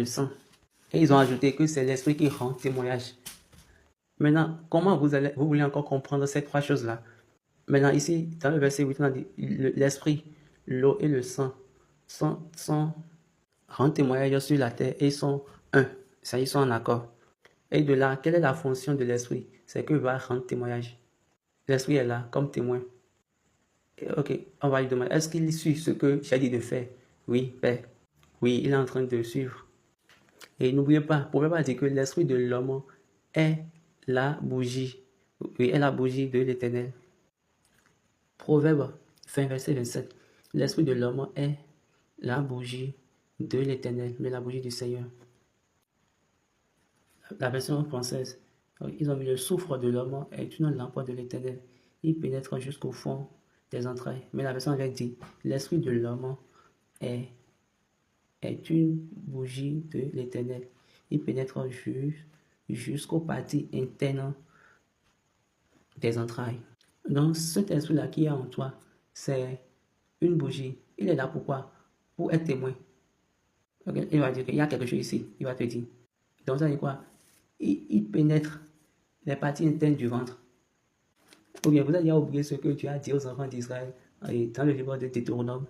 le sang. Et ils ont ajouté que c'est l'esprit qui rend témoignage. Maintenant, comment vous voulez encore comprendre ces trois choses-là? Maintenant, ici, dans le verset 8, on a dit l'esprit, l'eau et le sang rendent témoignage sur la terre et ils sont un. Ça, ils sont en accord. Et de là, quelle est la fonction de l'esprit? C'est qu'il va rendre témoignage. L'esprit est là comme témoin. Et ok, on va lui demander, est-ce qu'il suit ce que j'ai dit de faire? Oui, Père. Oui, il est en train de suivre. Et n'oubliez pas, vous ne pouvez pas dire que l'esprit de l'homme est la bougie. Oui, est la bougie de l'Éternel. Proverbe 20, verset 27. L'esprit de l'homme est la bougie de l'Éternel, mais la bougie du Seigneur. La version française, ils ont mis le souffle de l'homme est une lampe de l'Éternel. Il pénètre jusqu'au fond des entrailles. Mais la version anglaise dit, l'esprit de l'homme est une bougie de l'Éternel. Il pénètre jusqu'aux parties internes des entrailles. Donc cet esprit-là qui est en toi, c'est une bougie. Il est là pourquoi? Pour être témoin. Okay? Il va dire qu'il y a quelque chose ici. Il va te dire. Donc ça dit quoi? Il pénètre les parties internes du ventre. Ou bien vous avez oublié ce que tu as dit aux enfants d'Israël dans le livre de Deutéronome.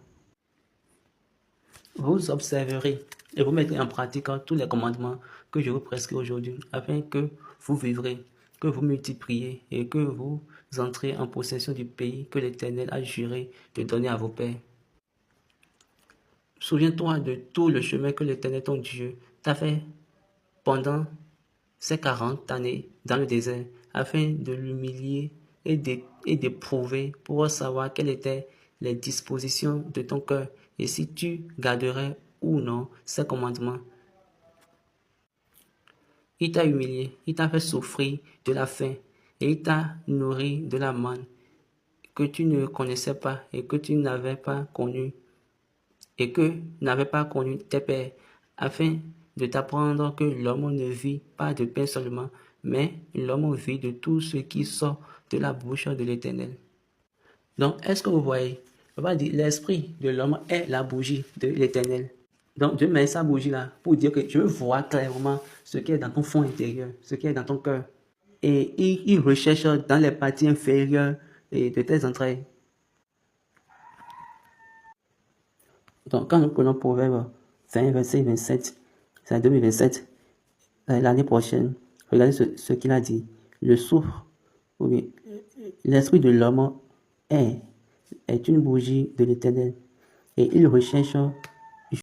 Vous observerez et vous mettrez en pratique tous les commandements que je vous prescris aujourd'hui, afin que vous vivrez, que vous multipliez et que vous entrez en possession du pays que l'Éternel a juré de donner à vos pères. Souviens-toi de tout le chemin que l'Éternel ton Dieu t'a fait pendant ces 40 années dans le désert, afin de l'humilier et d'éprouver pour savoir quelles étaient les dispositions de ton cœur et si tu garderais ou non ces commandements. Il t'a humilié, il t'a fait souffrir de la faim et il t'a nourri de la manne que tu ne connaissais pas et que tu n'avais pas connu et que n'avaient pas connu tes pères, afin de t'apprendre que l'homme ne vit pas de pain seulement, mais l'homme vit de tout ce qui sort de la bouche de l'Éternel. Donc, est-ce que vous voyez? On va dire l'esprit de l'homme est la bougie de l'Éternel. Donc, Dieu met sa bougie là pour dire que je veux voir clairement ce qui est dans ton fond intérieur, ce qui est dans ton cœur. Et il recherche dans les parties inférieures de tes entrailles. Donc, quand nous prenons Proverbe 20, verset 27, c'est 2027, l'année prochaine, regardez ce qu'il a dit. Le souffle, ou bien l'esprit de l'homme est une bougie de l'Éternel. Et il recherche